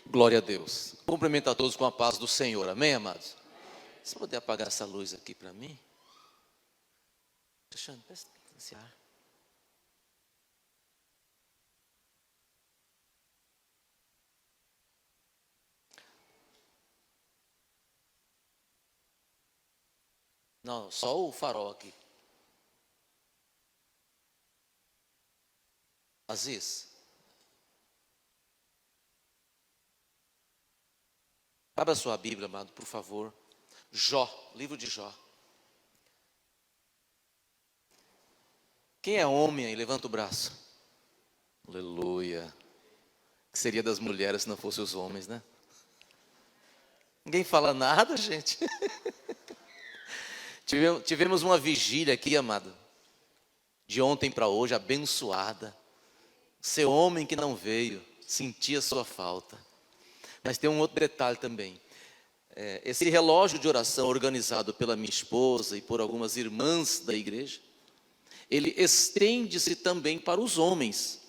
Glória a Deus. Cumprimento a todos com a paz do Senhor. Amém, amados? Se puder apagar essa luz aqui para mim. Alexandre, presta esse ar. Não, só o farol aqui. Aziz. Abra sua Bíblia, amado, por favor. Jó, livro de Jó. Quem é homem aí? Levanta o braço. Aleluia. O que seria das mulheres se não fossem os homens, né? Ninguém fala nada, gente. Tivemos uma vigília aqui, amado, de ontem para hoje, abençoada. Seu homem que não veio, sentia sua falta. Mas tem um outro detalhe também. Esse relógio de oração organizado pela minha esposa e por algumas irmãs da igreja, ele estende-se também para os homens.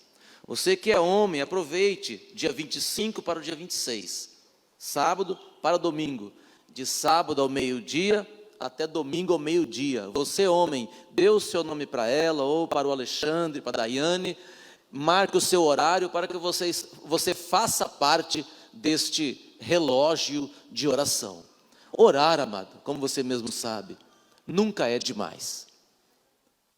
Você que é homem, aproveite dia 25 para o dia 26. Sábado para domingo. De sábado ao meio-dia até domingo ao meio-dia. Você, homem, dê o seu nome para ela ou para o Alexandre, para a Daiane. Marque o seu horário para que você faça parte deste relógio de oração. Orar, amado, como você mesmo sabe, nunca é demais.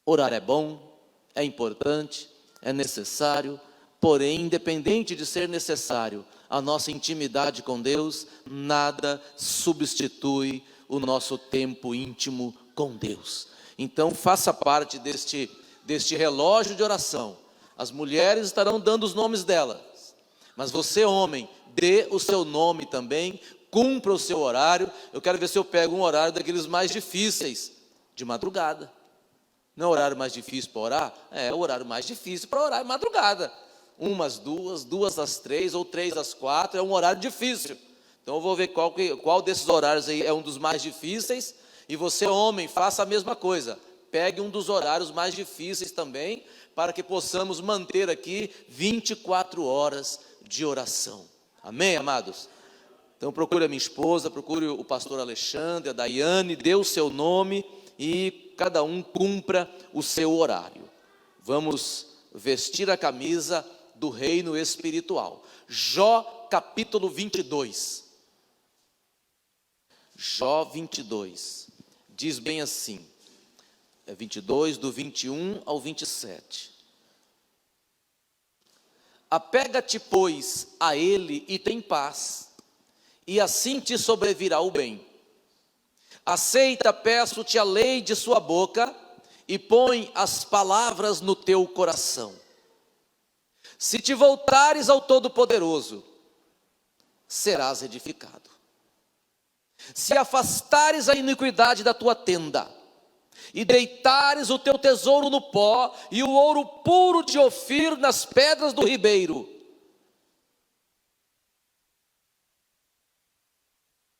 Orar é bom, é importante, é necessário, porém, independente de ser necessário, a nossa intimidade com Deus, nada substitui o nosso tempo íntimo com Deus. Então, faça parte deste relógio de oração. As mulheres estarão dando os nomes delas, mas você, homem, dê o seu nome também, cumpra o seu horário. Eu quero ver se eu pego um horário daqueles mais difíceis, de madrugada. Não é o horário mais difícil para orar? É o horário mais difícil para orar, é madrugada. 1 às 2, 2 às 3 ou 3 às 4, é um horário difícil. Então eu vou ver qual desses horários aí é um dos mais difíceis. E você, homem, faça a mesma coisa. Pegue um dos horários mais difíceis também, para que possamos manter aqui 24 horas de oração. Amém, amados? Então procure a minha esposa, procure o pastor Alexandre, a Daiane, dê o seu nome e cada um cumpra o seu horário. Vamos vestir a camisa do reino espiritual. Jó capítulo 22. Jó 22. Diz bem assim. 22, do 21 ao 27. Apega-te, pois, a ele e tem paz, e assim te sobrevirá o bem. Aceita, peço-te, a lei de sua boca, e põe as palavras no teu coração. Se te voltares ao Todo-Poderoso, serás edificado. Se afastares a iniquidade da tua tenda, e deitares o teu tesouro no pó, e o ouro puro de Ofir nas pedras do ribeiro,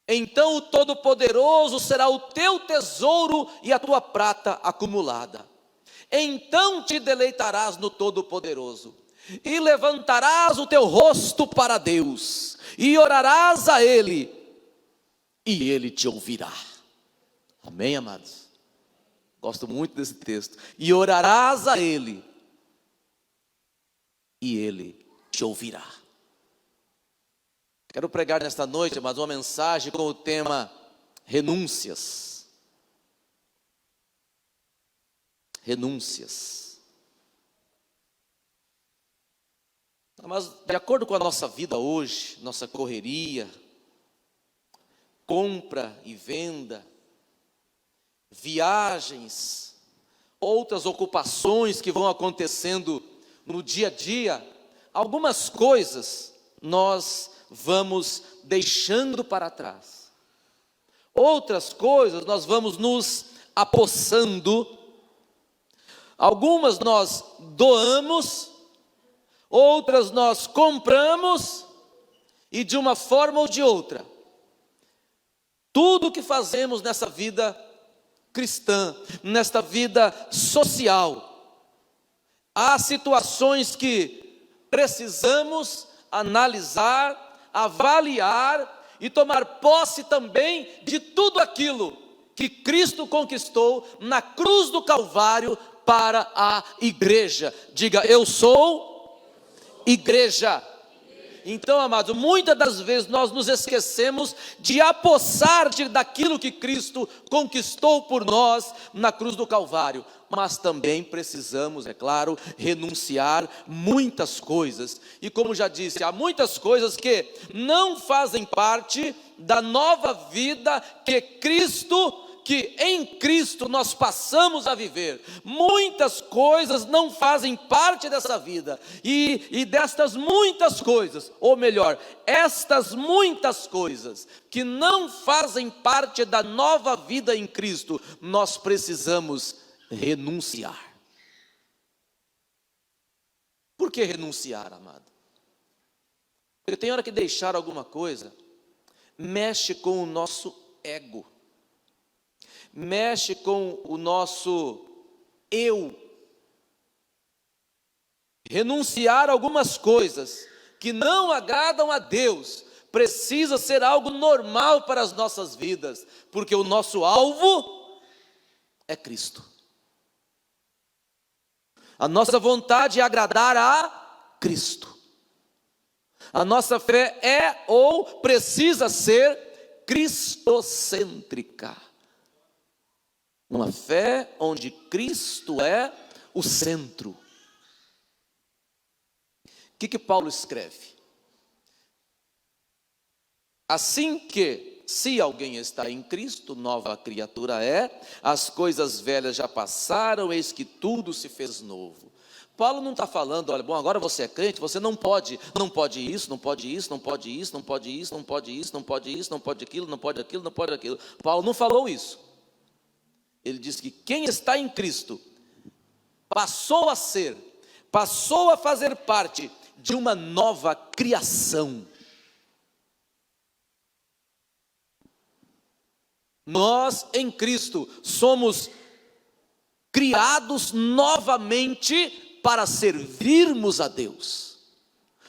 então o Todo-Poderoso será o teu tesouro e a tua prata acumulada. Então te deleitarás no Todo-Poderoso, e levantarás o teu rosto para Deus, e orarás a Ele, e Ele te ouvirá. Amém, amados? Gosto muito desse texto. E orarás a Ele, e Ele te ouvirá. Quero pregar nesta noite, mas uma mensagem com o tema renúncias. Renúncias. Mas de acordo com a nossa vida hoje, nossa correria, compra e venda, viagens, outras ocupações que vão acontecendo no dia a dia, algumas coisas nós vamos deixando para trás. Outras coisas nós vamos nos apossando. Algumas nós doamos, outras nós compramos, e de uma forma ou de outra, tudo o que fazemos nessa vida cristã, nesta vida social, há situações que precisamos analisar, avaliar e tomar posse também de tudo aquilo que Cristo conquistou na cruz do Calvário para a igreja. Diga: eu sou igreja. Então, amados, muitas das vezes nós nos esquecemos de apossar daquilo que Cristo conquistou por nós na cruz do Calvário, mas também precisamos, é claro, renunciar muitas coisas. E como já disse, há muitas coisas que não fazem parte da nova vida que em Cristo nós passamos a viver. Muitas coisas não fazem parte dessa vida, e destas muitas coisas, ou melhor, estas muitas coisas que não fazem parte da nova vida em Cristo, nós precisamos renunciar. Por que renunciar, amado? Porque tem hora que deixar alguma coisa mexe com o nosso ego, mexe com o nosso eu. Renunciar a algumas coisas que não agradam a Deus precisa ser algo normal para as nossas vidas, porque o nosso alvo é Cristo. A nossa vontade é agradar a Cristo. A nossa fé é ou precisa ser cristocêntrica. Uma fé onde Cristo é o centro. O que Paulo escreve? Assim que, se alguém está em Cristo, nova criatura é, as coisas velhas já passaram, eis que tudo se fez novo. Paulo não está falando, olha, bom, agora você é crente, você não pode isso, não pode isso, não pode isso, não pode isso, não pode isso, não pode isso, não pode aquilo, não pode aquilo, não pode aquilo. Paulo não falou isso. Ele diz que quem está em Cristo passou a fazer parte de uma nova criação. Nós em Cristo somos criados novamente para servirmos a Deus.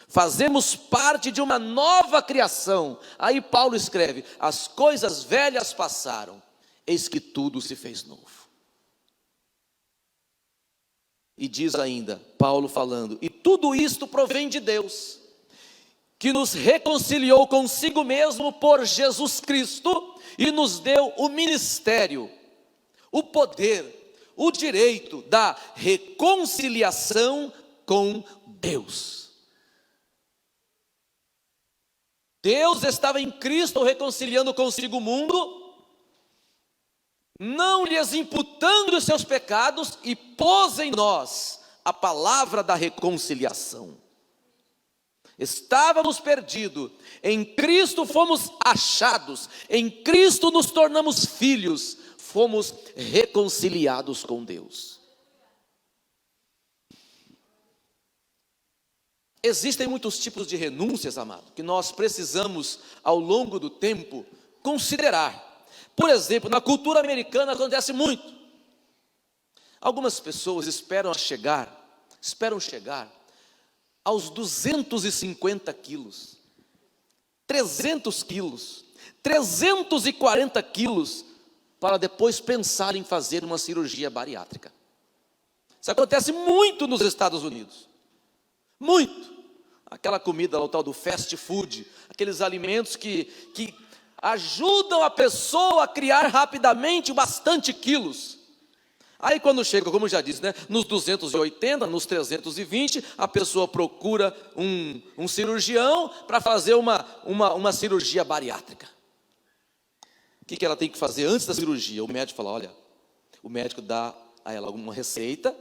Fazemos parte de uma nova criação. Aí Paulo escreve: as coisas velhas passaram, eis que tudo se fez novo. E diz ainda, Paulo falando: e tudo isto provém de Deus, que nos reconciliou consigo mesmo por Jesus Cristo, e nos deu o ministério, o poder, o direito da reconciliação com Deus. Deus estava em Cristo reconciliando consigo o mundo, não lhes imputando os seus pecados, e pôs em nós a palavra da reconciliação. Estávamos perdidos, em Cristo fomos achados, em Cristo nos tornamos filhos, fomos reconciliados com Deus. Existem muitos tipos de renúncias, amado, que nós precisamos ao longo do tempo considerar. Por exemplo, na cultura americana acontece muito. Algumas pessoas esperam chegar aos 250 quilos, 300 quilos, 340 quilos, para depois pensar em fazer uma cirurgia bariátrica. Isso acontece muito nos Estados Unidos. Muito. Aquela comida, o tal do fast food, aqueles alimentos que ajudam a pessoa a criar rapidamente bastante quilos. Aí quando chega, como já disse, né, nos 280, nos 320, a pessoa procura um cirurgião para fazer uma cirurgia bariátrica. O que ela tem que fazer antes da cirurgia? O médico fala, olha, o médico dá a ela uma receita,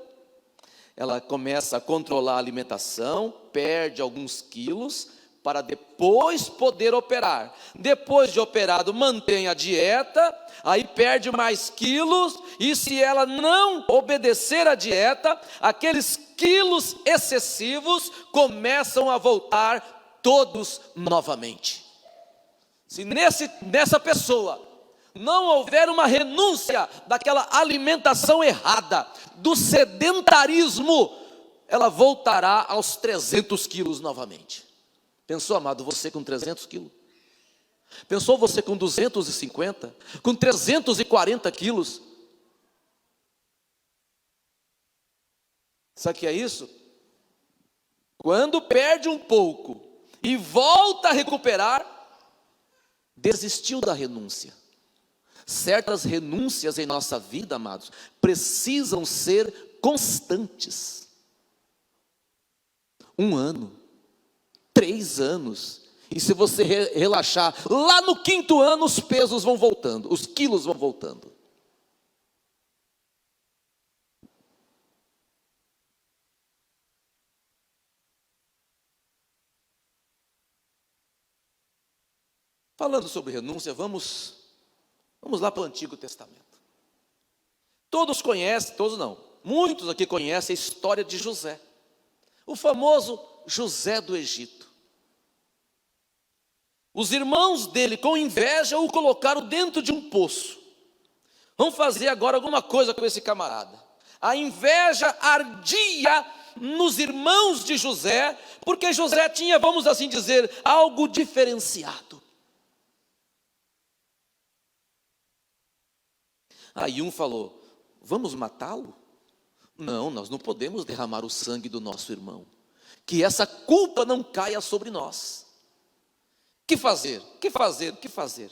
ela começa a controlar a alimentação, perde alguns quilos, para depois poder operar. Depois de operado, mantém a dieta, aí perde mais quilos, e se ela não obedecer à dieta, aqueles quilos excessivos começam a voltar todos novamente. Se nessa pessoa não houver uma renúncia daquela alimentação errada, do sedentarismo, ela voltará aos 300 quilos novamente. Pensou, amado, você com 300 quilos? Pensou você com 250? Com 340 quilos? Sabe o que é isso? Quando perde um pouco e volta a recuperar, desistiu da renúncia. Certas renúncias em nossa vida, amados, precisam ser constantes. 1 ano, 3 anos, e se você relaxar, lá no 5º ano os pesos vão voltando, os quilos vão voltando. Falando sobre renúncia, vamos lá para o Antigo Testamento. Todos conhecem, todos não, muitos aqui conhecem a história de José, o famoso José do Egito. Os irmãos dele, com inveja, o colocaram dentro de um poço. Vamos fazer agora alguma coisa com esse camarada. A inveja ardia nos irmãos de José, porque José tinha, vamos assim dizer, algo diferenciado. Aí um falou: vamos matá-lo? Não, nós não podemos derramar o sangue do nosso irmão. Que essa culpa não caia sobre nós. Que fazer? Que fazer? Que fazer?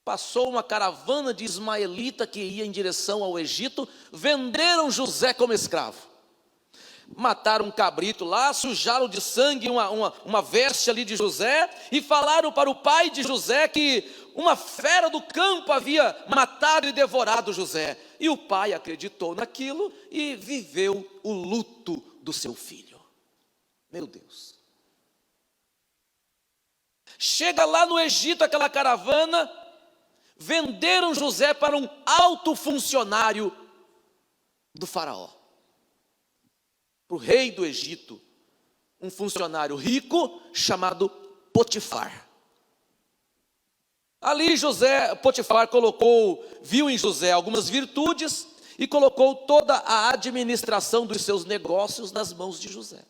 Passou uma caravana de ismaelita que ia em direção ao Egito, venderam José como escravo. Mataram um cabrito lá, sujaram de sangue uma veste ali de José, e falaram para o pai de José que uma fera do campo havia matado e devorado José. E o pai acreditou naquilo e viveu o luto do seu filho. Meu Deus. Chega lá no Egito aquela caravana, venderam José para um alto funcionário do faraó, para o rei do Egito, um funcionário rico chamado Potifar. Ali Potifar viu em José algumas virtudes e colocou toda a administração dos seus negócios nas mãos de José.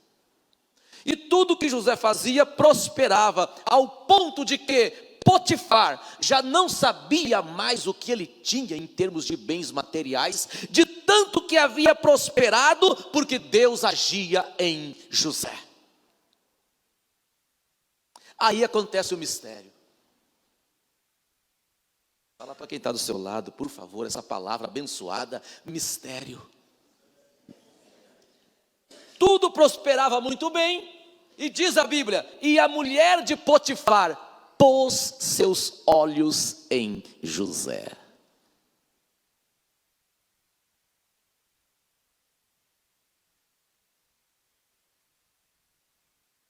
E tudo que José fazia prosperava, ao ponto de que Potifar já não sabia mais o que ele tinha em termos de bens materiais, de tanto que havia prosperado, porque Deus agia em José. Aí acontece o mistério. Fala para quem está do seu lado, por favor, essa palavra abençoada, mistério. Tudo prosperava muito bem, e diz a Bíblia, e a mulher de Potifar pôs seus olhos em José.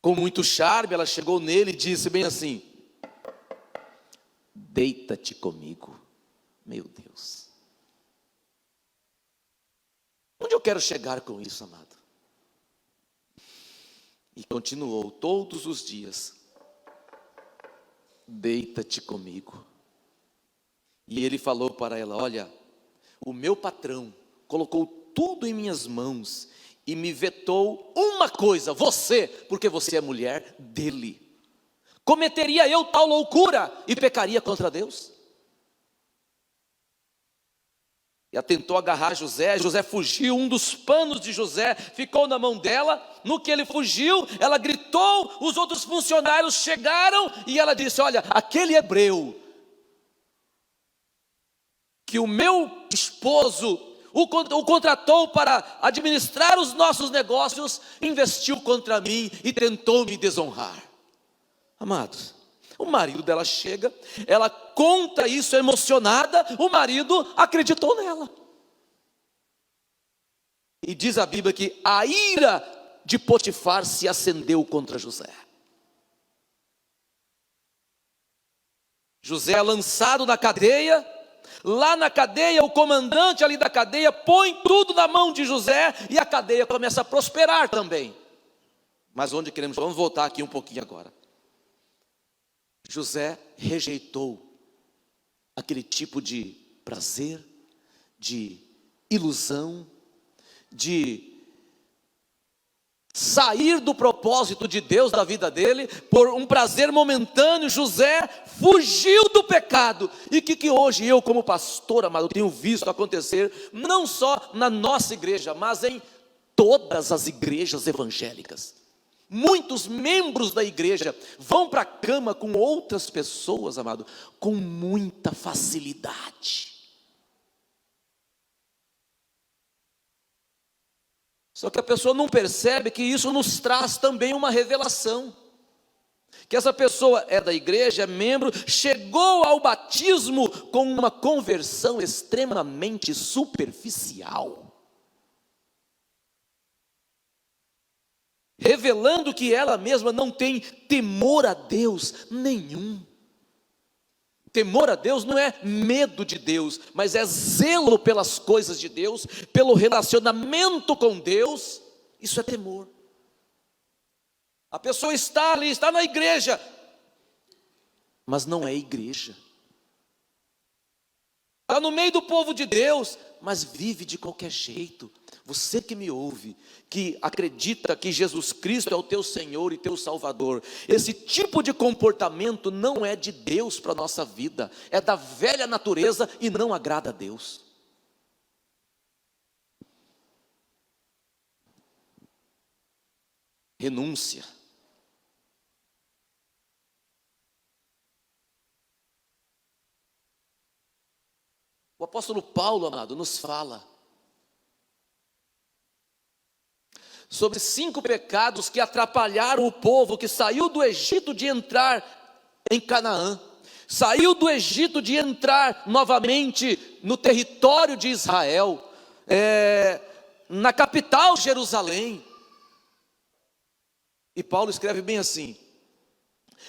Com muito charme, ela chegou nele e disse bem assim: deita-te comigo. Meu Deus. Onde eu quero chegar com isso, amado? E continuou todos os dias: deita-te comigo. E ele falou para ela: olha, o meu patrão colocou tudo em minhas mãos e me vetou uma coisa, você, porque você é mulher dele. Cometeria eu tal loucura e pecaria contra Deus? E tentou agarrar José, José fugiu, um dos panos de José ficou na mão dela. No que ele fugiu, ela gritou, os outros funcionários chegaram e ela disse: olha, aquele hebreu que o meu esposo o contratou para administrar os nossos negócios, investiu contra mim e tentou me desonrar. Amados, o marido dela chega, ela conta isso emocionada, o marido acreditou nela. E diz a Bíblia que a ira de Potifar se acendeu contra José. José é lançado na cadeia. Lá na cadeia, o comandante ali da cadeia põe tudo na mão de José e a cadeia começa a prosperar também. Mas onde queremos? Vamos voltar aqui um pouquinho agora. José rejeitou aquele tipo de prazer, de ilusão, de sair do propósito de Deus da vida dele, por um prazer momentâneo. José fugiu do pecado. E o que hoje eu, como pastor amado, tenho visto acontecer, não só na nossa igreja, mas em todas as igrejas evangélicas. Muitos membros da igreja vão para a cama com outras pessoas, amado, com muita facilidade. Só que a pessoa não percebe que isso nos traz também uma revelação. Que essa pessoa é da igreja, é membro, chegou ao batismo com uma conversão extremamente superficial. Revelando que ela mesma não tem temor a Deus nenhum. Temor a Deus não é medo de Deus, mas é zelo pelas coisas de Deus, pelo relacionamento com Deus. Isso é temor. A pessoa está ali, está na igreja, mas não é igreja. Está no meio do povo de Deus, mas vive de qualquer jeito. Você que me ouve, que acredita que Jesus Cristo é o teu Senhor e teu Salvador, esse tipo de comportamento não é de Deus para a nossa vida, é da velha natureza e não agrada a Deus. Renúncia. O apóstolo Paulo, amado, nos fala sobre 5 pecados que atrapalharam o povo que saiu do Egito de entrar em Canaã, saiu do Egito de entrar novamente no território de Israel, na capital Jerusalém. E Paulo escreve bem assim: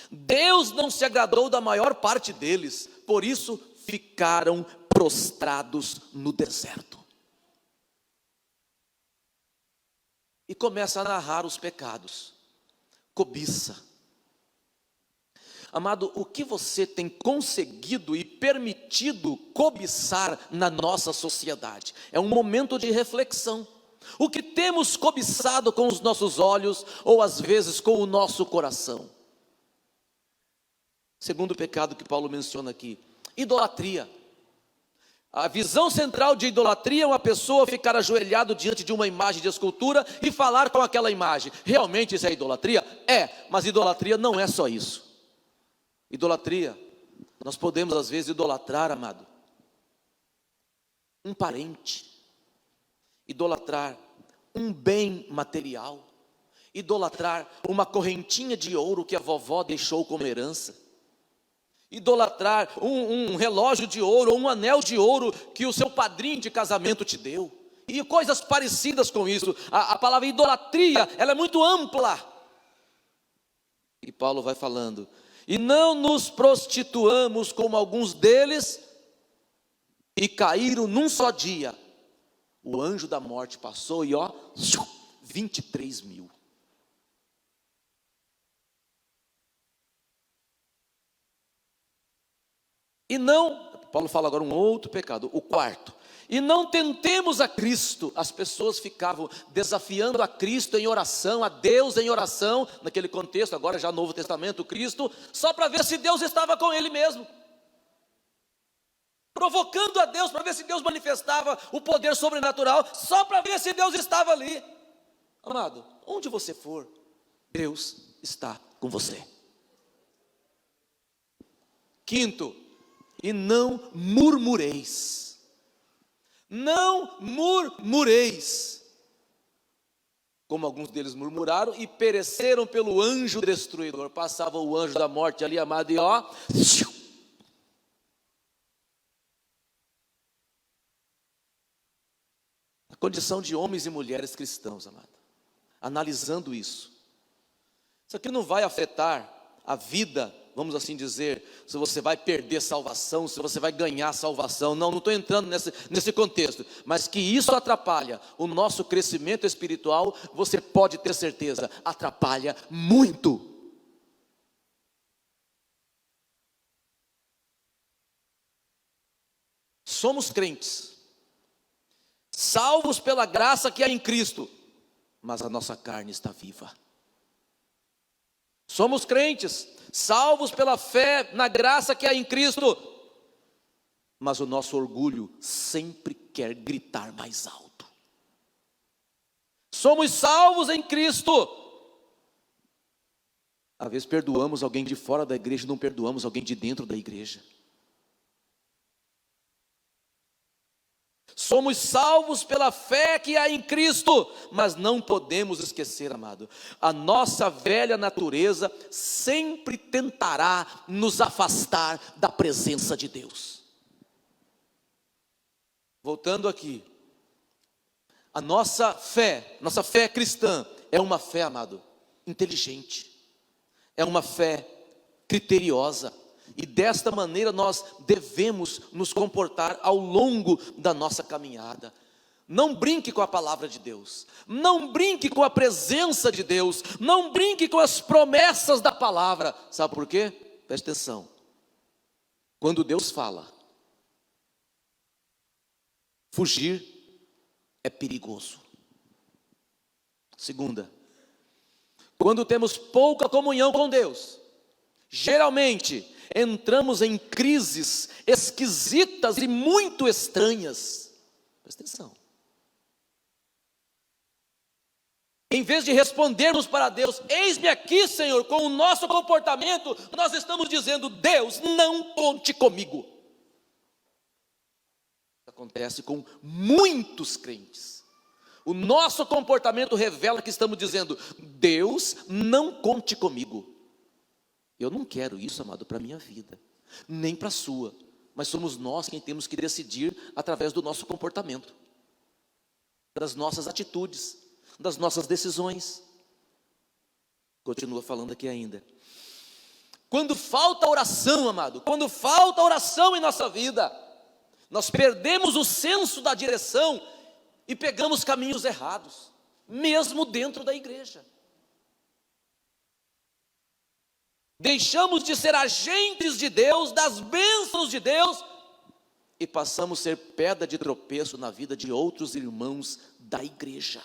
Deus não se agradou da maior parte deles, por isso ficaram prostrados no deserto. E começa a narrar os pecados. Cobiça. Amado, o que você tem conseguido e permitido cobiçar na nossa sociedade? É um momento de reflexão. O que temos cobiçado com os nossos olhos, ou às vezes com o nosso coração? Segundo pecado que Paulo menciona aqui: idolatria. A visão central de idolatria é uma pessoa ficar ajoelhado diante de uma imagem de escultura e falar com aquela imagem. Realmente isso é idolatria? É, mas idolatria não é só isso. Idolatria, nós podemos às vezes idolatrar, amado, um parente, idolatrar um bem material, idolatrar uma correntinha de ouro que a vovó deixou como herança, idolatrar um relógio de ouro, ou um anel de ouro que o seu padrinho de casamento te deu, e coisas parecidas com isso. A palavra idolatria, ela é muito ampla, e Paulo vai falando: e não nos prostituamos como alguns deles, e caíram num só dia. O anjo da morte passou e 23 mil. E não, Paulo fala agora um outro pecado, o quarto: e não tentemos a Cristo. As pessoas ficavam desafiando a Cristo em oração, a Deus em oração, naquele contexto, agora já Novo Testamento, Cristo, só para ver se Deus estava com ele mesmo, provocando a Deus para ver se Deus manifestava o poder sobrenatural, só para ver se Deus estava ali. Amado, onde você for, Deus está com você. Quinto: e não murmureis. Não murmureis, como alguns deles murmuraram e pereceram pelo anjo destruidor. Passava o anjo da morte ali, amado, e a condição de homens e mulheres cristãos, amado, analisando isso aqui não vai afetar a vida, vamos assim dizer, se você vai perder salvação, se você vai ganhar salvação. Não estou entrando nesse contexto, mas que isso atrapalha o nosso crescimento espiritual, você pode ter certeza, atrapalha muito. Somos crentes, salvos pela graça que há em Cristo, mas a nossa carne está viva. Somos crentes, salvos pela fé na graça que há em Cristo, mas o nosso orgulho sempre quer gritar mais alto. Somos salvos em Cristo. Às vezes perdoamos alguém de fora da igreja e não perdoamos alguém de dentro da igreja. Somos salvos pela fé que há em Cristo, mas não podemos esquecer, amado, a nossa velha natureza sempre tentará nos afastar da presença de Deus. Voltando aqui, a nossa fé cristã é uma fé, amado, inteligente, é uma fé criteriosa. E desta maneira nós devemos nos comportar ao longo da nossa caminhada. Não brinque com a palavra de Deus, não brinque com a presença de Deus, não brinque com as promessas da palavra. Sabe por quê? Preste atenção. Quando Deus fala, fugir é perigoso. Segunda, quando temos pouca comunhão com Deus, geralmente entramos em crises esquisitas e muito estranhas. Presta atenção. Em vez de respondermos para Deus, eis-me aqui, Senhor, com o nosso comportamento, nós estamos dizendo, Deus, não conte comigo. Acontece com muitos crentes. O nosso comportamento revela que estamos dizendo, Deus, não conte comigo. Eu não quero isso, amado, para a minha vida, nem para a sua, mas somos nós quem temos que decidir através do nosso comportamento, das nossas atitudes, das nossas decisões. Continua falando aqui ainda. Quando falta oração, amado, quando falta oração em nossa vida, nós perdemos o senso da direção e pegamos caminhos errados, mesmo dentro da igreja. Deixamos de ser agentes de Deus, das bênçãos de Deus, e passamos a ser pedra de tropeço na vida de outros irmãos da igreja.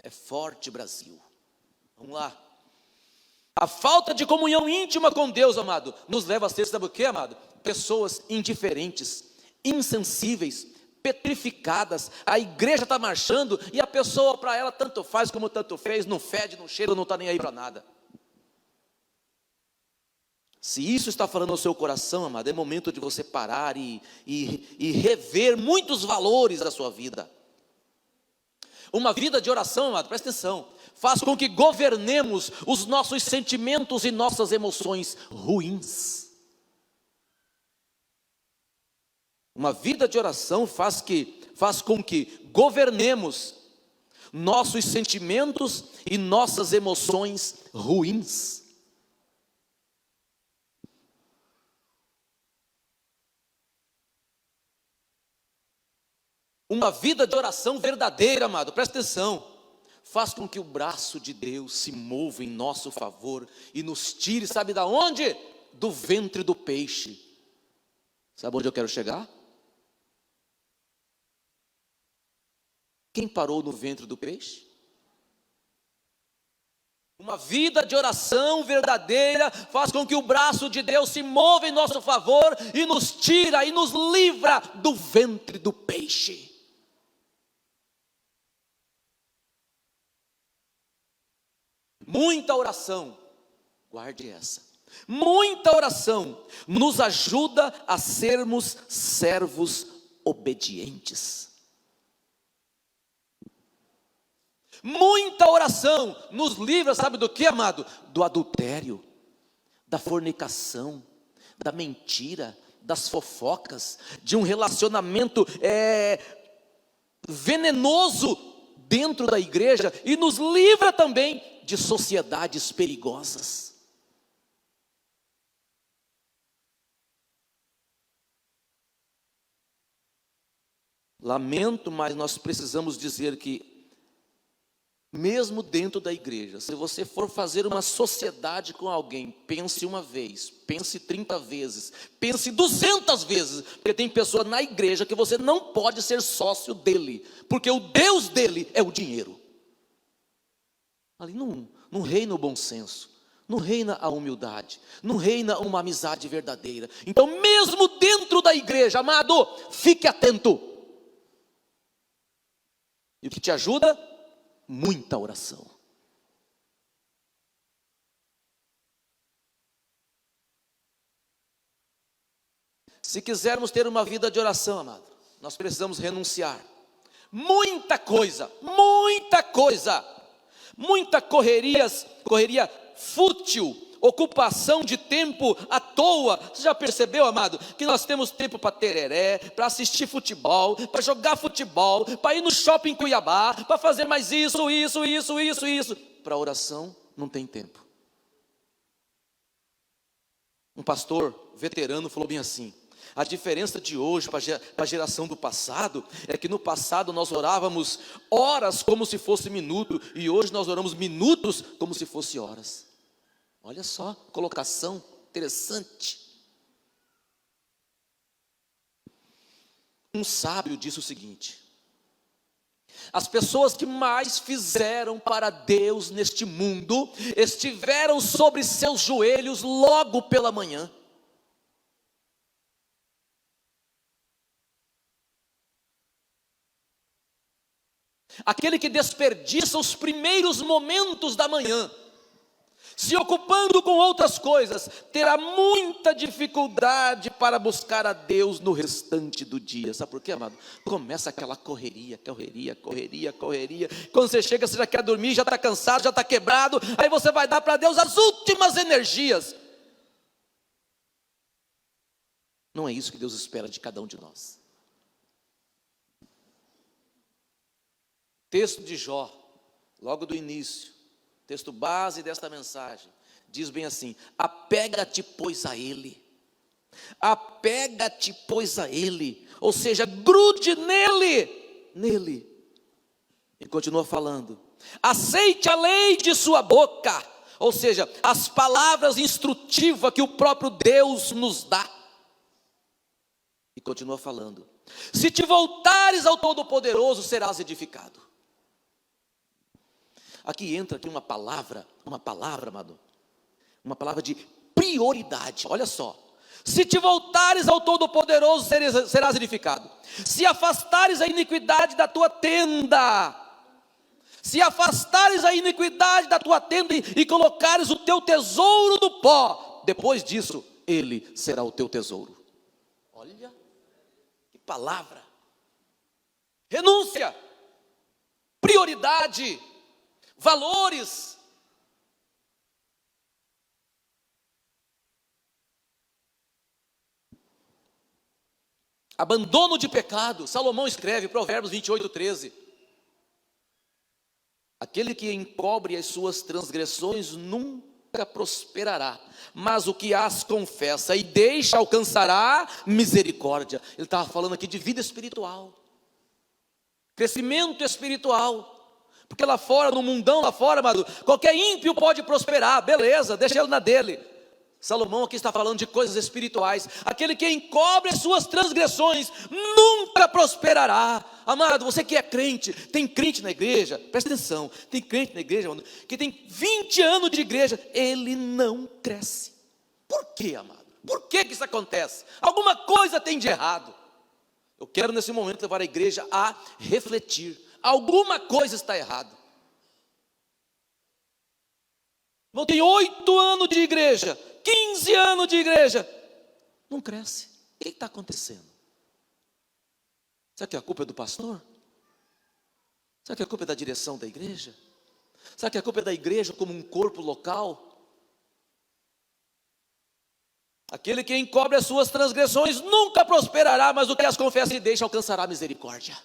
É forte, Brasil. Vamos lá. A falta de comunhão íntima com Deus, amado, nos leva a ser, sabe o que, amado? Pessoas indiferentes, insensíveis, petrificadas. A igreja está marchando e a pessoa, para ela, tanto faz como tanto fez, não fede, não cheira, não está nem aí para nada. Se isso está falando ao seu coração, amado, é momento de você parar e rever muitos valores da sua vida. Uma vida de oração, amado, presta atenção, faz com que governemos os nossos sentimentos e nossas emoções ruins. Uma vida de oração faz com que governemos nossos sentimentos e nossas emoções ruins. Uma vida de oração verdadeira, amado, presta atenção, faz com que o braço de Deus se mova em nosso favor e nos tire, sabe da onde? Do ventre do peixe. Sabe onde eu quero chegar? Quem parou no ventre do peixe? Uma vida de oração verdadeira faz com que o braço de Deus se mova em nosso favor e nos tira e nos livra do ventre do peixe. Muita oração, guarde essa, muita oração nos ajuda a sermos servos obedientes. Muita oração nos livra, sabe do que, amado? Do adultério, da fornicação, da mentira, das fofocas, de um relacionamento venenoso dentro da igreja, e nos livra também de sociedades perigosas. Lamento, mas nós precisamos dizer que mesmo dentro da igreja, se você for fazer uma sociedade com alguém, pense uma vez, pense 30 vezes, pense 200 vezes, porque tem pessoa na igreja que você não pode ser sócio dele, porque o Deus dele é o dinheiro. Ali não reina o bom senso, não reina a humildade, não reina uma amizade verdadeira. Então, mesmo dentro da igreja, amado, fique atento. E o que te ajuda? Muita oração. Se quisermos ter uma vida de oração, amado, nós precisamos renunciar. Muita coisa, muita correria fútil, ocupação de tempo à toa. Você já percebeu, amado, que nós temos tempo para tereré, para assistir futebol, para jogar futebol, para ir no shopping em Cuiabá, para fazer mais isso. Para oração não tem tempo. Um pastor veterano falou bem assim: a diferença de hoje para a geração do passado é que no passado nós orávamos horas como se fosse minuto, e hoje nós oramos minutos como se fosse horas. Olha só, colocação interessante. Um sábio disse o seguinte: as pessoas que mais fizeram para Deus neste mundo estiveram sobre seus joelhos logo pela manhã. Aquele que desperdiça os primeiros momentos da manhã, se ocupando com outras coisas, terá muita dificuldade para buscar a Deus no restante do dia. Sabe por quê, amado? Começa aquela correria. Quando você chega, você já quer dormir, já está cansado, já está quebrado. Aí você vai dar para Deus as últimas energias. Não é isso que Deus espera de cada um de nós. Texto de Jó, logo do início, texto base desta mensagem, diz bem assim: apega-te, pois, a Ele. Apega-te, pois, a Ele. Ou seja, grude nele. E continua falando: aceite a lei de sua boca. Ou seja, as palavras instrutivas que o próprio Deus nos dá. E continua falando: se te voltares ao Todo-Poderoso, serás edificado. Aqui entra aqui uma palavra, amado, uma palavra de prioridade. Olha só: se te voltares ao Todo-Poderoso, serás edificado. Se afastares a iniquidade da tua tenda, e colocares o teu tesouro no pó, depois disso, Ele será o teu tesouro. Olha, que palavra! Renúncia, prioridade, valores. Abandono de pecado. Salomão escreve, Provérbios 28:13. Aquele que encobre as suas transgressões nunca prosperará, mas o que as confessa e deixa alcançará misericórdia. Ele estava falando aqui de vida espiritual, crescimento espiritual. Porque lá fora, no mundão lá fora, amado, qualquer ímpio pode prosperar, beleza, deixa ele na dele. Salomão aqui está falando de coisas espirituais. Aquele que encobre as suas transgressões nunca prosperará. Amado, você que é crente, tem crente na igreja, presta atenção, tem crente na igreja, amado, que tem 20 anos de igreja, ele não cresce. Por quê, amado? Por que isso acontece? Alguma coisa tem de errado. Eu quero nesse momento levar a igreja a refletir. Alguma coisa está errada. Não tem 8 anos de igreja, 15 anos de igreja, não cresce. O que está acontecendo? Será que a culpa é do pastor? Será que a culpa é da direção da igreja? Será que a culpa é da igreja como um corpo local? Aquele que encobre as suas transgressões nunca prosperará, mas o que as confessa e deixa alcançará misericórdia.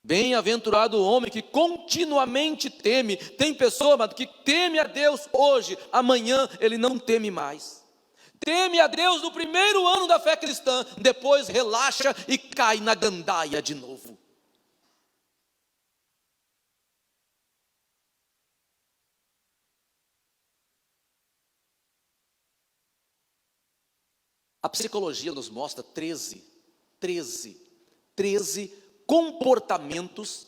Bem-aventurado o homem que continuamente teme. Tem pessoa, amado, que teme a Deus hoje, amanhã ele não teme mais. Teme a Deus no primeiro ano da fé cristã, depois relaxa e cai na gandaia de novo. A psicologia nos mostra 13 comportamentos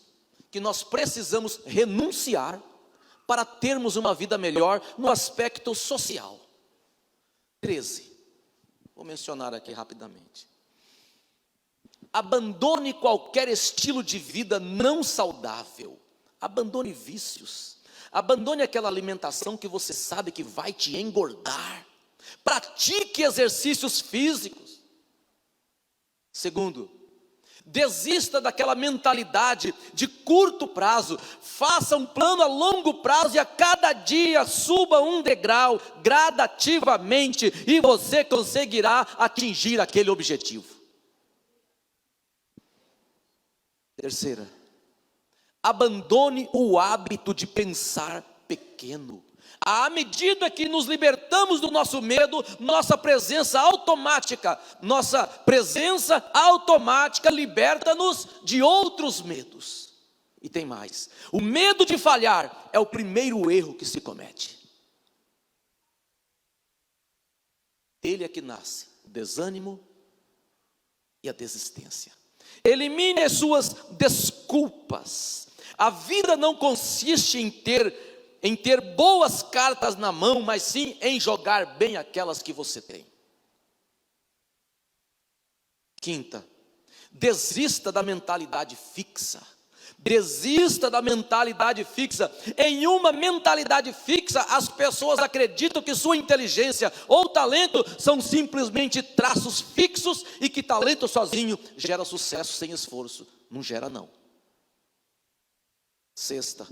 que nós precisamos renunciar para termos uma vida melhor no aspecto social. 13. Vou mencionar aqui rapidamente. Abandone qualquer estilo de vida não saudável. Abandone vícios. Abandone aquela alimentação que você sabe que vai te engordar. Pratique exercícios físicos. Segundo, desista daquela mentalidade de curto prazo. Faça um plano a longo prazo e a cada dia suba um degrau gradativamente e você conseguirá atingir aquele objetivo. Terceira, abandone o hábito de pensar pequeno. À medida que nos libertamos do nosso medo, nossa presença automática liberta-nos de outros medos. E tem mais, o medo de falhar é o primeiro erro que se comete. Ele é que nasce o desânimo e a desistência. Elimine as suas desculpas. A vida não consiste em ter boas cartas na mão, mas sim em jogar bem aquelas que você tem. Quinta, desista da mentalidade fixa. Desista da mentalidade fixa. Em uma mentalidade fixa, as pessoas acreditam que sua inteligência ou talento são simplesmente traços fixos e que talento sozinho gera sucesso sem esforço. Não gera, não. Sexta,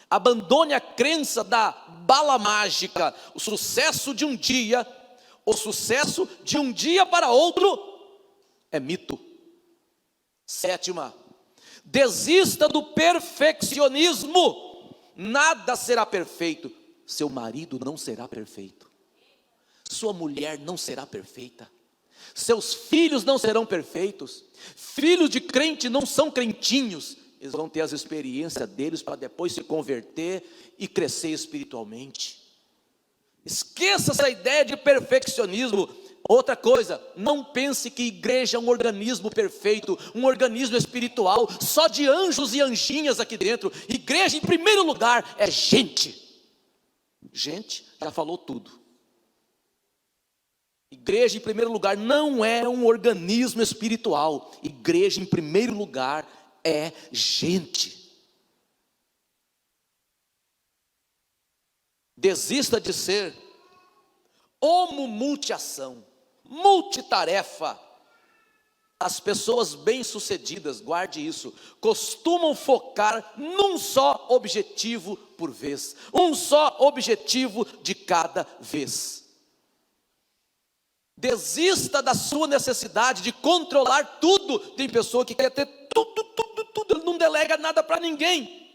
abandone a crença da bala mágica. O sucesso de um dia para outro é mito. Sétima, desista do perfeccionismo. Nada será perfeito. Seu marido não será perfeito. Sua mulher não será perfeita. Seus filhos não serão perfeitos. Filhos de crente não são crentinhos. Eles vão ter as experiências deles para depois se converter e crescer espiritualmente. Esqueça essa ideia de perfeccionismo. Outra coisa, não pense que igreja é um organismo perfeito, um organismo espiritual, só de anjos e anjinhas aqui dentro. Igreja, em primeiro lugar, é gente. Gente, já falou tudo. Igreja, em primeiro lugar, não é um organismo espiritual. Igreja, em primeiro lugar, é gente. Desista de ser homo multiação, multitarefa. As pessoas bem-sucedidas, guarde isso, costumam focar num só objetivo por vez, um só objetivo de cada vez. Desista da sua necessidade de controlar tudo. Tem pessoa que quer ter tudo, ele não delega nada para ninguém.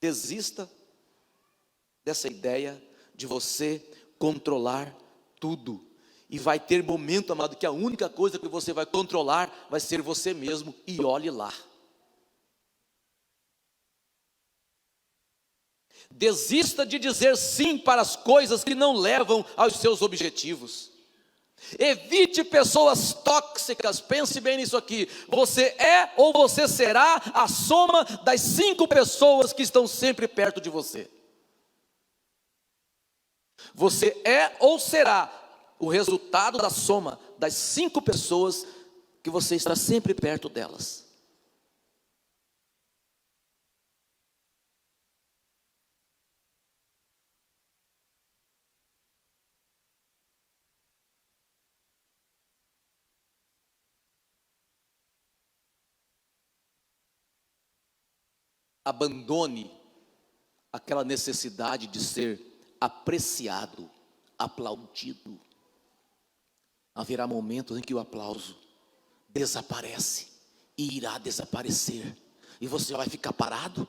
Desista dessa ideia de você controlar tudo. E vai ter momento, amado, que a única coisa que você vai controlar vai ser você mesmo, e olhe lá. Desista de dizer sim para as coisas que não levam aos seus objetivos. Evite pessoas tóxicas. Pense bem nisso aqui. Você é ou você será a soma das 5 pessoas que estão sempre perto de você. Você é ou será o resultado da soma das 5 pessoas que você está sempre perto delas. Abandone aquela necessidade de ser apreciado, aplaudido. Haverá momentos em que o aplauso desaparece e irá desaparecer, e você vai ficar parado.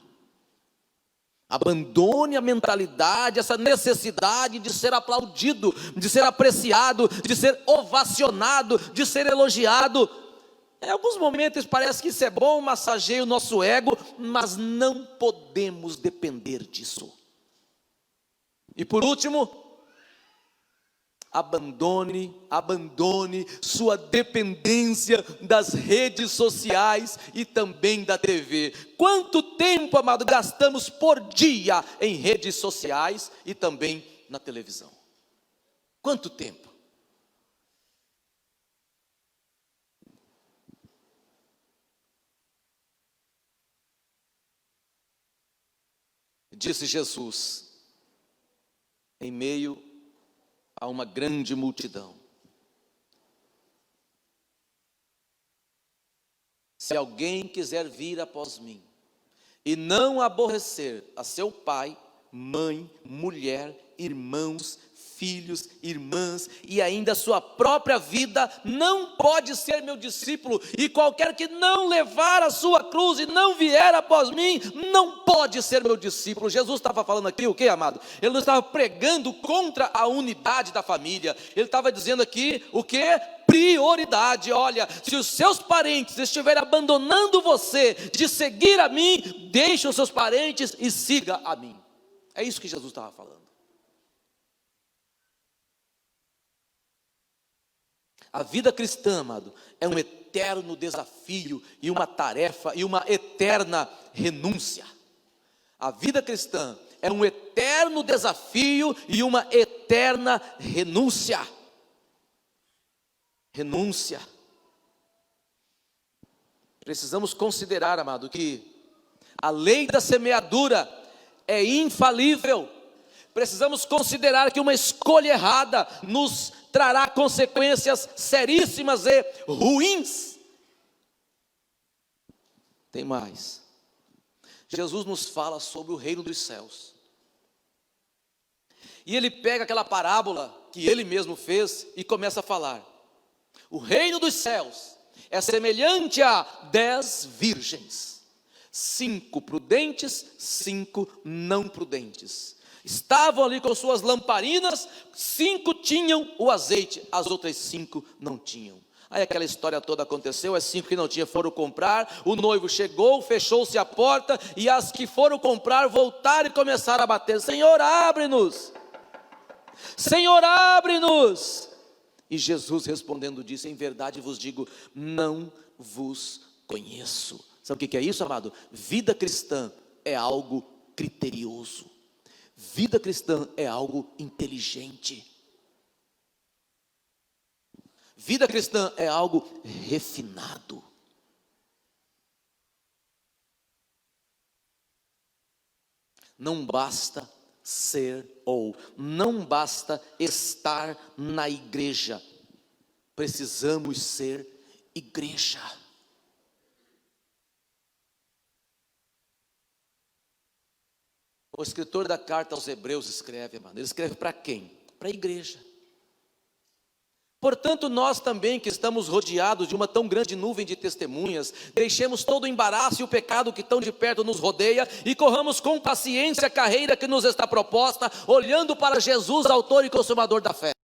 Abandone a mentalidade, essa necessidade de ser aplaudido, de ser apreciado, de ser ovacionado, de ser elogiado. Em alguns momentos parece que isso é bom, massageia o nosso ego, mas não podemos depender disso. E por último, abandone sua dependência das redes sociais e também da TV. Quanto tempo, amado, gastamos por dia em redes sociais e também na televisão? Quanto tempo? Disse Jesus, em meio a uma grande multidão: se alguém quiser vir após mim e não aborrecer a seu pai, mãe, mulher, irmãos, filhos, irmãs e ainda a sua própria vida, não pode ser meu discípulo. E qualquer que não levar a sua cruz e não vier após mim, não pode ser meu discípulo. Jesus estava falando aqui o que, amado? Ele não estava pregando contra a unidade da família. Ele estava dizendo aqui o que? Prioridade. Olha, se os seus parentes estiverem abandonando você de seguir a mim, deixe os seus parentes e siga a mim. É isso que Jesus estava falando. A vida cristã, amado, é um eterno desafio e uma tarefa e uma eterna renúncia. A vida cristã é um eterno desafio e uma eterna renúncia. Renúncia. Precisamos considerar, amado, que a lei da semeadura é infalível. Precisamos considerar que uma escolha errada nos trará consequências seríssimas e ruins. Tem mais. Jesus nos fala sobre o reino dos céus. E ele pega aquela parábola que ele mesmo fez e começa a falar. O reino dos céus é semelhante a 10 virgens. 5 prudentes, 5 não prudentes. Estavam ali com suas lamparinas, 5 tinham o azeite, as outras 5 não tinham. Aí aquela história toda aconteceu, as 5 que não tinham foram comprar, o noivo chegou, fechou-se a porta, e as que foram comprar voltaram e começaram a bater: Senhor, abre-nos! Senhor, abre-nos! E Jesus respondendo disse: em verdade vos digo, não vos conheço. Sabe o que é isso, amado? Vida cristã é algo criterioso. Vida cristã é algo inteligente. Vida cristã é algo refinado. Não basta ser ou não basta estar na igreja. Precisamos ser igreja. O escritor da carta aos Hebreus escreve, amado, ele escreve para quem? Para a igreja. Portanto, nós também que estamos rodeados de uma tão grande nuvem de testemunhas, deixemos todo o embaraço e o pecado que tão de perto nos rodeia e corramos com paciência a carreira que nos está proposta, olhando para Jesus, autor e consumador da fé.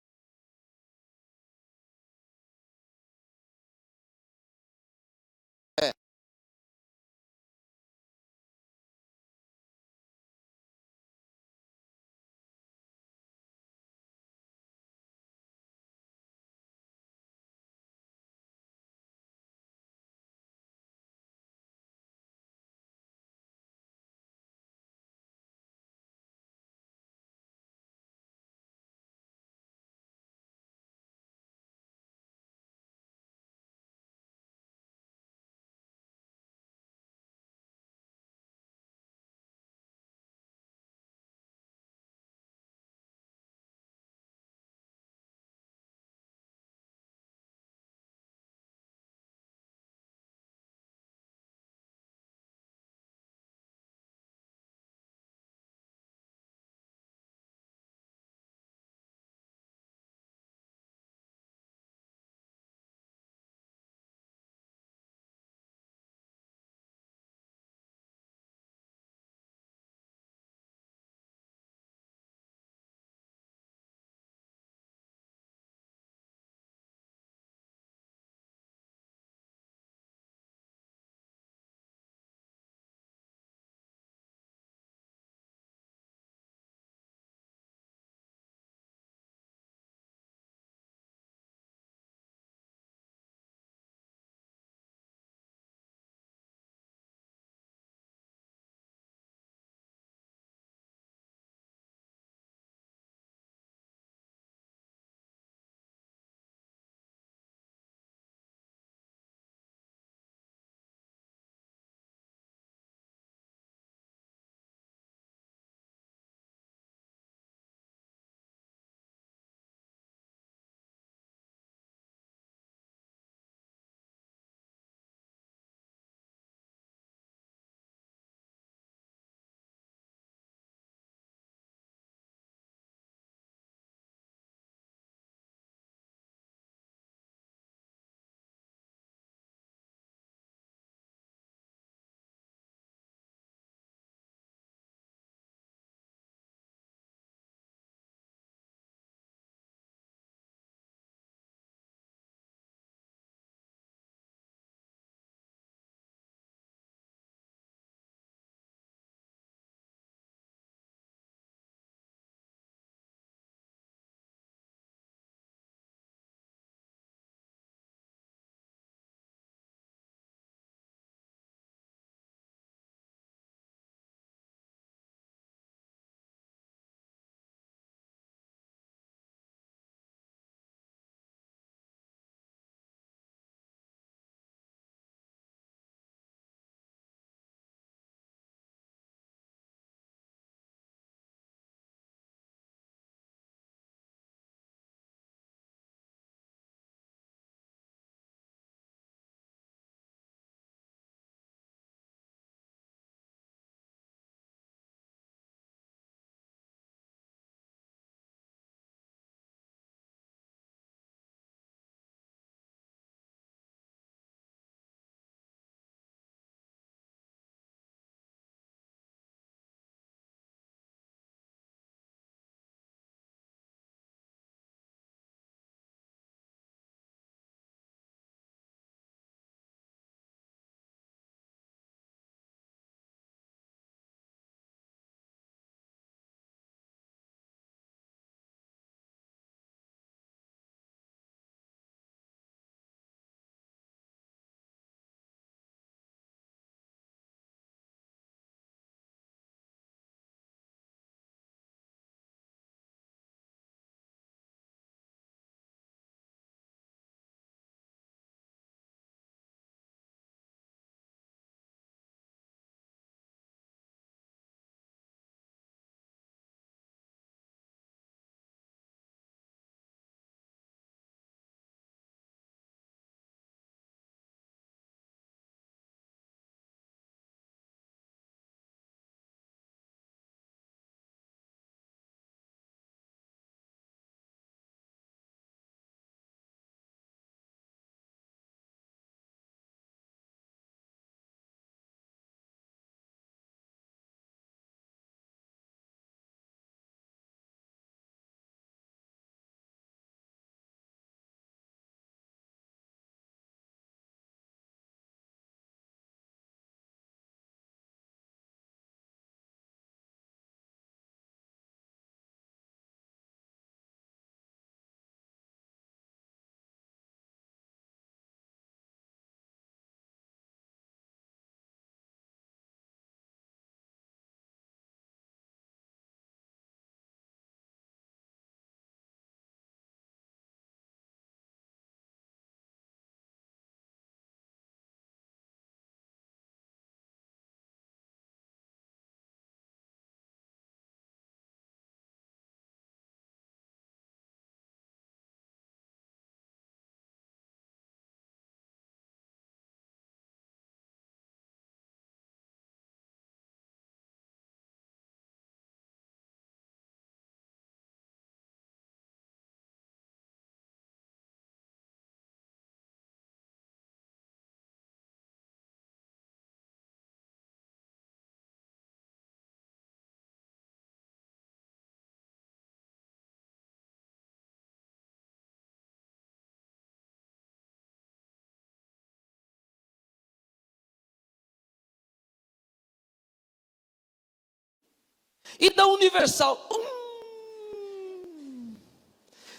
e da Universal.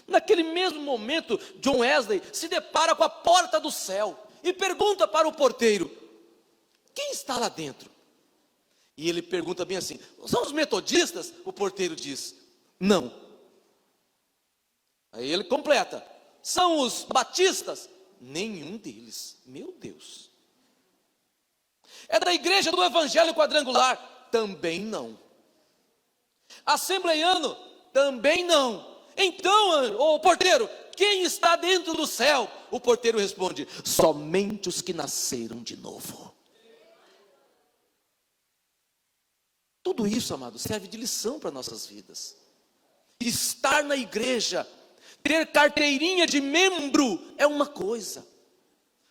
Naquele mesmo momento, John Wesley se depara com a porta do céu e pergunta para o porteiro: quem está lá dentro? E ele pergunta bem assim: são os metodistas? O porteiro diz: não. Aí ele completa: são os batistas? Nenhum deles. Meu Deus. É da igreja do Evangelho Quadrangular? Também não. Assembleiano? Também não. Então, ô porteiro, quem está dentro do céu? O porteiro responde: somente os que nasceram de novo. Tudo isso, amado, serve de lição para nossas vidas. Estar na igreja, ter carteirinha de membro é uma coisa.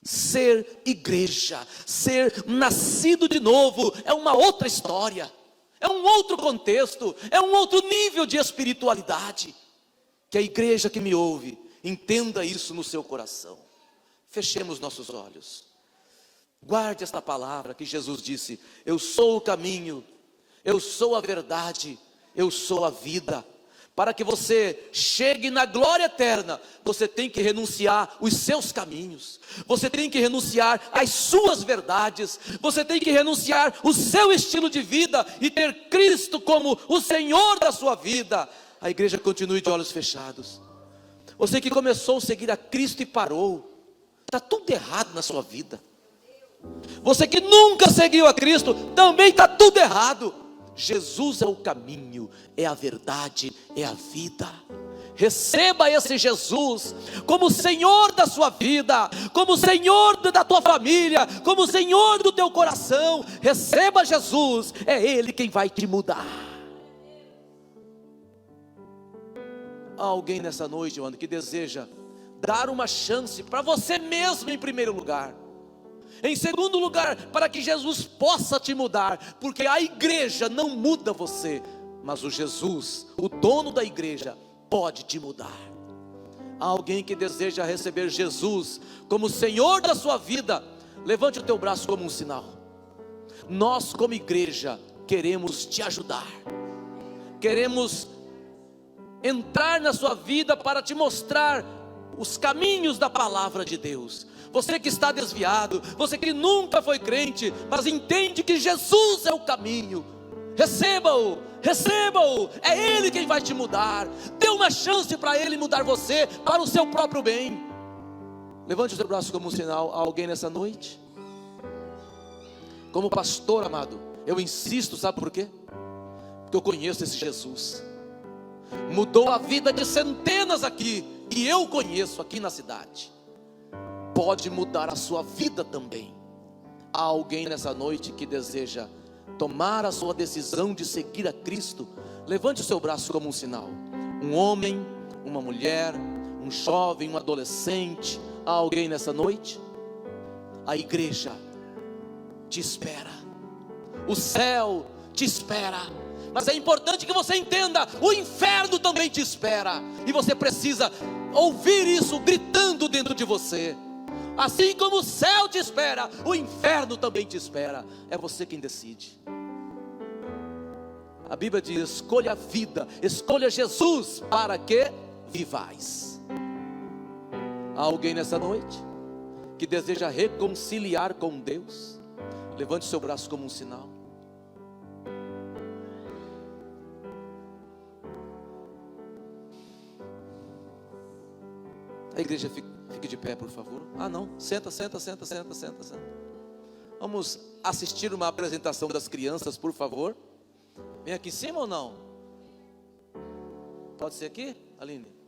Ser igreja, ser nascido de novo é uma outra história. É um outro contexto, é um outro nível de espiritualidade. Que a igreja que me ouve entenda isso no seu coração. Fechemos nossos olhos. Guarde esta palavra que Jesus disse: eu sou o caminho, eu sou a verdade, eu sou a vida. Para que você chegue na glória eterna, você tem que renunciar os seus caminhos, você tem que renunciar às suas verdades, você tem que renunciar o seu estilo de vida e ter Cristo como o Senhor da sua vida. A igreja continue de olhos fechados. Você que começou a seguir a Cristo e parou, está tudo errado na sua vida. Você que nunca seguiu a Cristo, também está tudo errado. Jesus é o caminho, é a verdade, é a vida. Receba esse Jesus como Senhor da sua vida, como Senhor da tua família, como Senhor do teu coração. Receba Jesus, é Ele quem vai te mudar. Há alguém nessa noite, mano, que deseja dar uma chance para você mesmo em primeiro lugar. Em segundo lugar, para que Jesus possa te mudar, porque a igreja não muda você, mas o Jesus, o dono da igreja, pode te mudar. Há alguém que deseja receber Jesus como Senhor da sua vida? Levante o teu braço como um sinal. Nós como igreja queremos te ajudar, queremos entrar na sua vida para te mostrar os caminhos da palavra de Deus. Você que está desviado, você que nunca foi crente, mas entende que Jesus é o caminho, receba-o, receba-o, é Ele quem vai te mudar. Dê uma chance para Ele mudar você para o seu próprio bem. Levante o seu braço como um sinal. Há alguém nessa noite? Como pastor amado, eu insisto, sabe por quê? Porque eu conheço esse Jesus. Mudou a vida de centenas aqui, e eu conheço aqui na cidade. Pode mudar a sua vida também. Há alguém nessa noite que deseja tomar a sua decisão de seguir a Cristo? Levante o seu braço como um sinal. Um homem, uma mulher, um jovem, um adolescente. Há alguém nessa noite? A igreja te espera, o céu te espera. Mas é importante que você entenda: o inferno também te espera, e você precisa ouvir isso gritando dentro de você. Assim como o céu te espera, o inferno também te espera. É você quem decide. A Bíblia diz: escolha a vida, escolha Jesus para que vivais. Há alguém nessa noite que deseja reconciliar com Deus? Levante seu braço como um sinal. A igreja fique de pé, por favor. Ah, não, senta. Vamos assistir uma apresentação das crianças, por favor. Vem aqui em cima ou não? Pode ser aqui, Aline?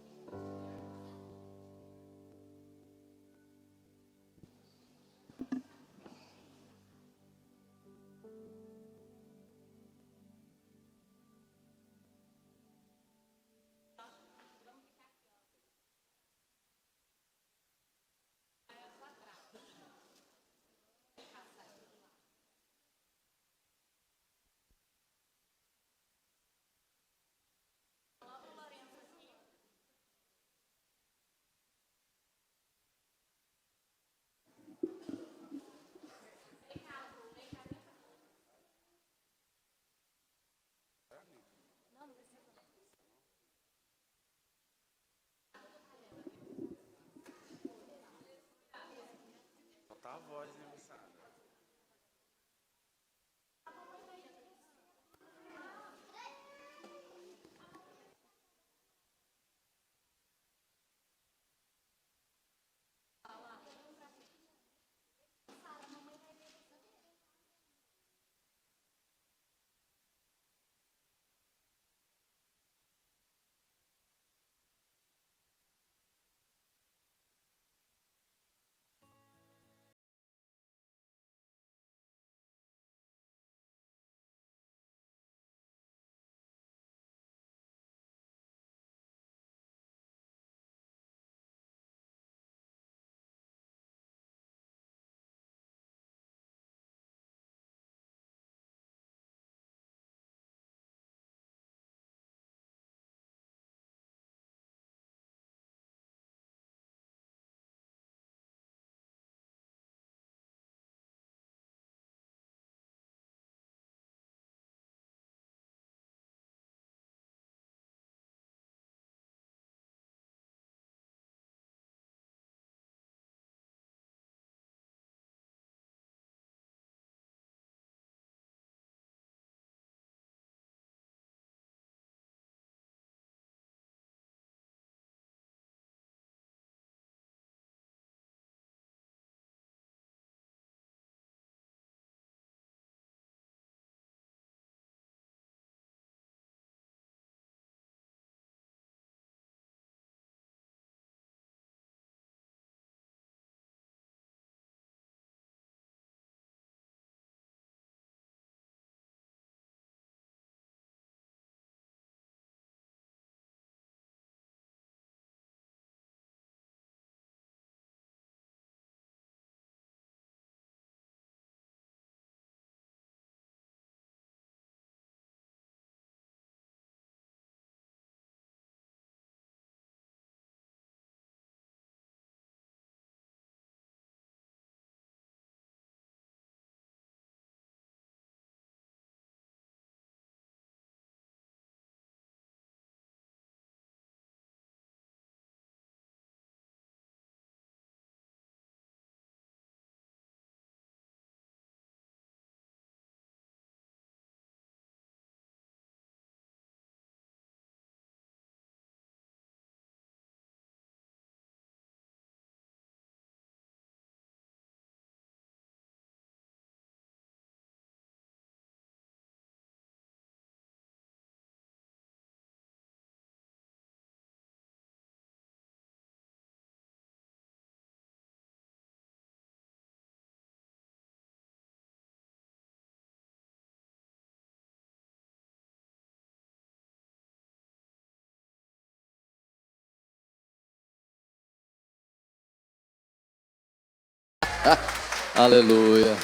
Aleluia.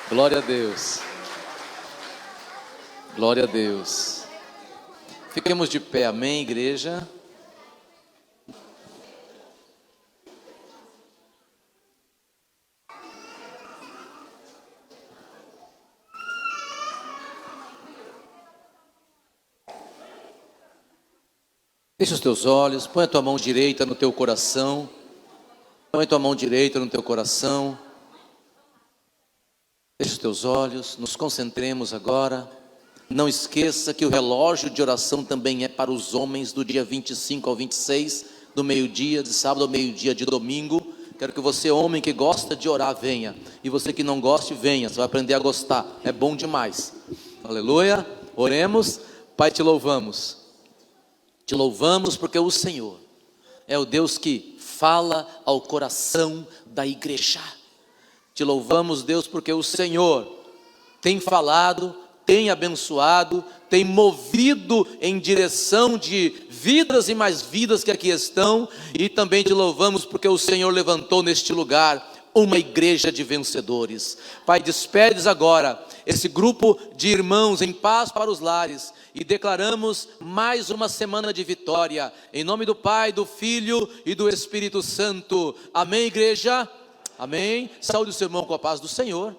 Glória a Deus. Glória a Deus. Fiquemos de pé, amém, igreja. Feche os teus olhos, põe a tua mão direita no teu coração. Põe a tua mão direita no teu coração. Feche os teus olhos, nos concentremos agora. Não esqueça que o relógio de oração também é para os homens do dia 25 ao 26, do meio-dia, de sábado ao meio-dia, de domingo. Quero que você, homem que gosta de orar, venha. E você que não goste, venha. Você vai aprender a gostar. É bom demais. Aleluia. Oremos. Pai, te louvamos. Te louvamos porque o Senhor é o Deus que fala ao coração da igreja. Te louvamos, Deus, porque o Senhor tem falado, tem abençoado, tem movido em direção de vidas e mais vidas que aqui estão. E também te louvamos porque o Senhor levantou neste lugar uma igreja de vencedores. Pai, despedes agora esse grupo de irmãos em paz para os lares e declaramos mais uma semana de vitória, em nome do Pai, do Filho e do Espírito Santo. Amém, igreja? Amém. Saúde o seu irmão com a paz do Senhor.